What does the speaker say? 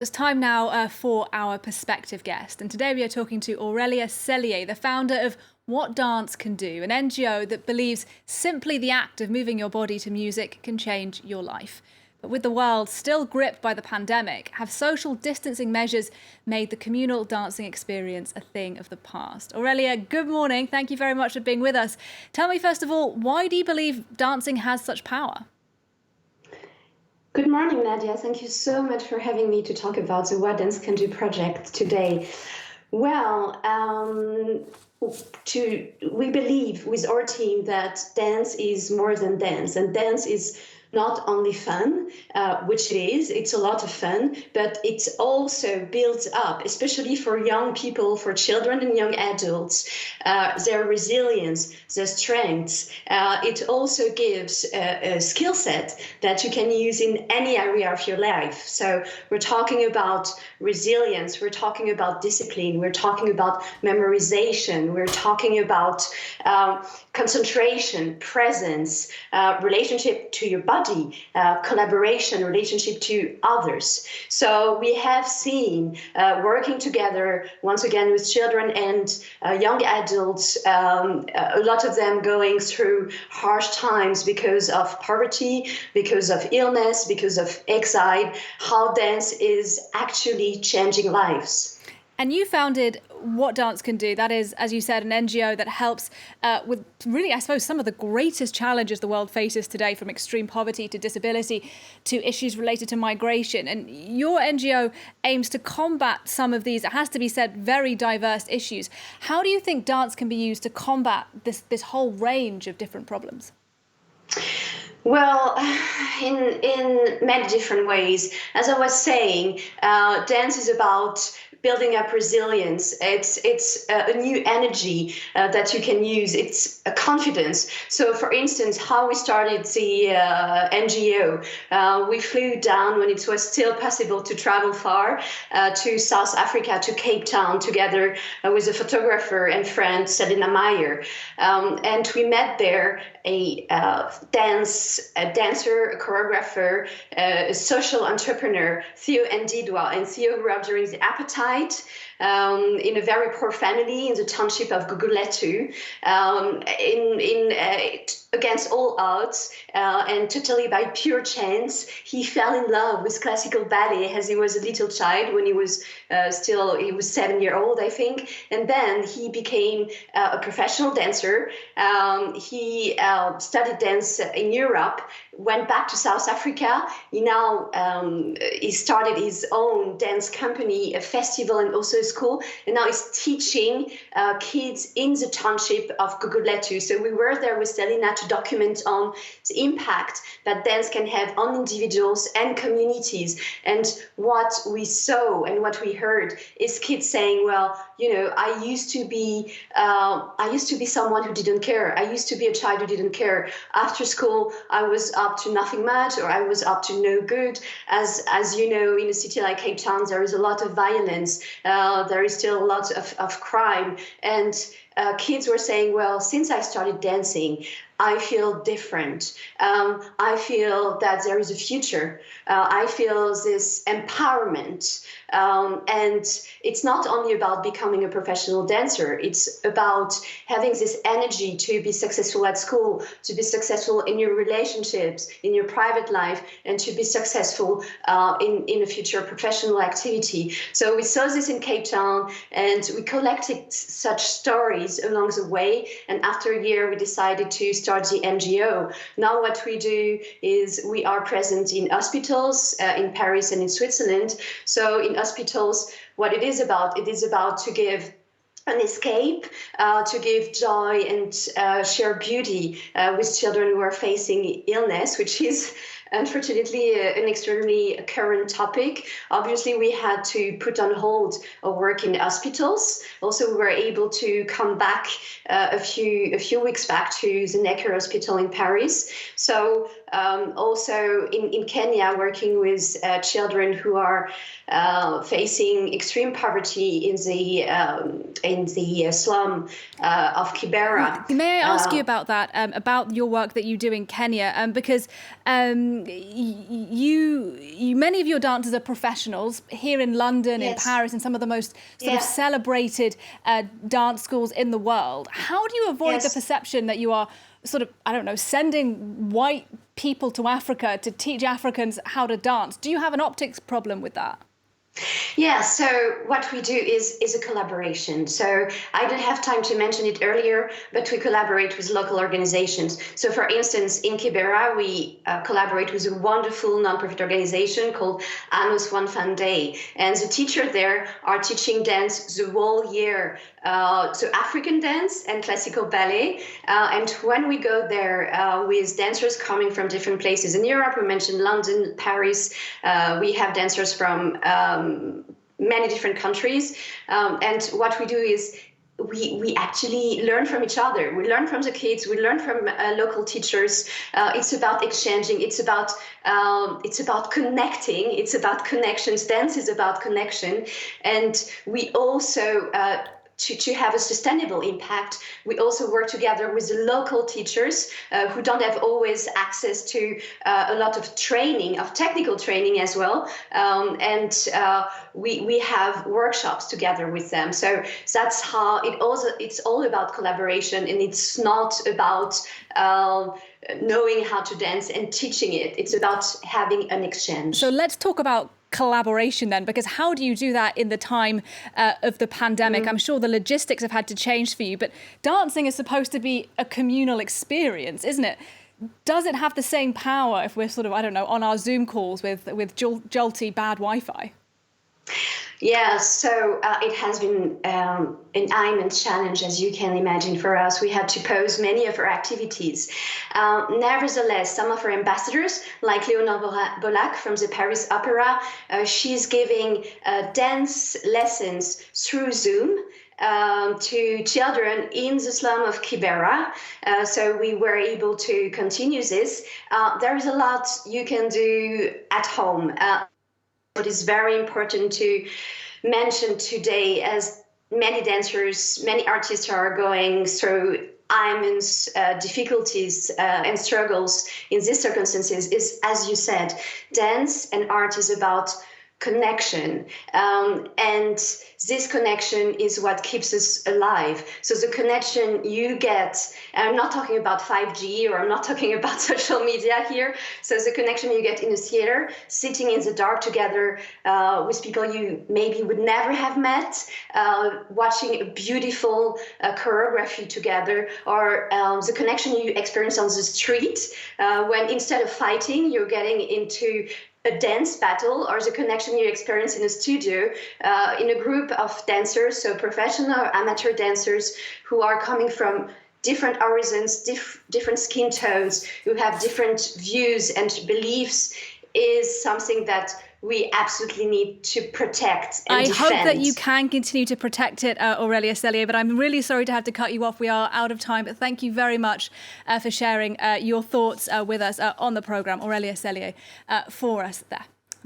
It's time now for our perspective guest. And today we are talking to Aurélia Sellier, the founder of What Dance Can Do, an NGO that believes simply the act of moving your body to music can change your life. But with the world still gripped by the pandemic, have social distancing measures made the communal dancing experience a thing of the past? Aurélia, good morning. Thank you very much for being with us. Tell me, first of all, why do you believe dancing has such power? Good morning, Nadia. Thank you so much for having me to talk about the What Dance Can Do project today. Well, we believe with our team that dance is more than dance, and dance is not only fun, which it is, it's a lot of fun, but it also builds up, especially for young people, for children and young adults, their resilience, their strengths. It also gives a skill set that you can use in any area of your life. So we're talking about resilience, we're talking about discipline, we're talking about memorization, we're talking about concentration, presence, relationship to your body, collaboration, relationship to others. So we have seen working together, once again, with children and young adults, a lot of them going through harsh times because of poverty, because of illness, because of exile, how dance is actually changing lives. And you founded What Dance Can Do. That is, as you said, an NGO that helps with really, I suppose, some of the greatest challenges the world faces today, from extreme poverty to disability to issues related to migration. And your NGO aims to combat some of these, it has to be said, very diverse issues. How do you think dance can be used to combat this whole range of different problems? Well, in many different ways. As I was saying, dance is about building up resilience. It's a new energy that you can use. It's a confidence. So, for instance, how we started the NGO, we flew down when it was still possible to travel far to South Africa, to Cape Town, together with a photographer and friend, Selina Meyer. And we met there a dancer, a choreographer, a social entrepreneur, Theo Ndidwa. And Theo grew up during the apartheid in a very poor family in the township of Guguletu, against all odds and totally by pure chance. He fell in love with classical ballet as he was a little child when he was 7 years old, I think. And then he became a professional dancer. He studied dance in Europe, went back to South Africa. He started his own dance company, a festival, and also a school. And now he's teaching kids in the township of Guguletu. So we were there with Selina to document on the impact that dance can have on individuals and communities. And what we saw and what we heard is kids saying, well, I used to be someone who didn't care. I used to be a child who didn't care. After school, I was up to nothing much, or I was up to no good. As you know, in a city like Cape Town, there is a lot of violence. There is still a lot of crime. And kids were saying, well, since I started dancing, I feel different. I feel that there is a future. I feel this empowerment. And it's not only about becoming a professional dancer. It's about having this energy to be successful at school, to be successful in your relationships, in your private life, and to be successful in a future professional activity. So we saw this in Cape Town, and we collected such stories along the way. And after a year, we decided to start the NGO. Now what we do is we are present in hospitals in Paris and in Switzerland. So in hospitals, what it is about to give an escape, to give joy and share beauty with children who are facing illness, which is unfortunately an extremely current topic. Obviously, we had to put on hold our work in hospitals. Also, we were able to come back a few weeks back to the Necker Hospital in Paris. So also in Kenya, working with children who are facing extreme poverty in the slum of Kibera. May I ask you about that, about your work that you do in Kenya? Because many of your dancers are professionals here in London, in Paris, and some of the most sort of celebrated dance schools in the world. How do you avoid the perception that you are sort of, I don't know, sending white people to Africa to teach Africans how to dance? Do you have an optics problem with that? Yeah, so what we do is a collaboration. So I didn't have time to mention it earlier, but we collaborate with local organizations. So for instance, in Kibera, we collaborate with a wonderful nonprofit organization called Anos One Fun Day. And the teachers there are teaching dance the whole year. So African dance and classical ballet. And when we go there with dancers coming from different places in Europe, we mentioned London, Paris, we have dancers from many different countries. And what we do is we actually learn from each other. We learn from the kids. We learn from local teachers. It's about exchanging. It's about connecting. It's about connections. Dance is about connection. And we also to have a sustainable impact, we also work together with the local teachers who don't have always access to a lot of training, of technical training as well. And we have workshops together with them. So that's how it's all about collaboration, and it's not about knowing how to dance and teaching it. It's about having an exchange. So let's talk about collaboration then, because how do you do that in the time of the pandemic? I'm sure the logistics have had to change for you, but dancing is supposed to be a communal experience, isn't it? Does it have the same power if we're sort of, I don't know, on our Zoom calls with jolty bad Wi-Fi? Yeah, so it has been an immense challenge, as you can imagine, for us. We had to pause many of our activities. Nevertheless, some of our ambassadors, like Leonore Bolac from the Paris Opera, she's giving dance lessons through Zoom to children in the slum of Kibera. So we were able to continue this. There is a lot you can do at home. What is very important to mention today, as many dancers, many artists are going through immense difficulties and struggles in these circumstances, is, as you said, dance and art is about connection. And this connection is what keeps us alive. So the connection you get, and I'm not talking about 5G or I'm not talking about social media here. So the connection you get in a theater, sitting in the dark together with people you maybe would never have met, watching a beautiful choreography together, or the connection you experience on the street when instead of fighting, you're getting into a dance battle, or the connection you experience in a studio in a group of dancers, so professional or amateur dancers who are coming from different horizons, different skin tones, who have different views and beliefs, is something that we absolutely need to protect and defend. I hope that you can continue to protect it, Aurélia Sellier, but I'm really sorry to have to cut you off. We are out of time, but thank you very much for sharing your thoughts with us on the programme. Aurélia Sellier for us there.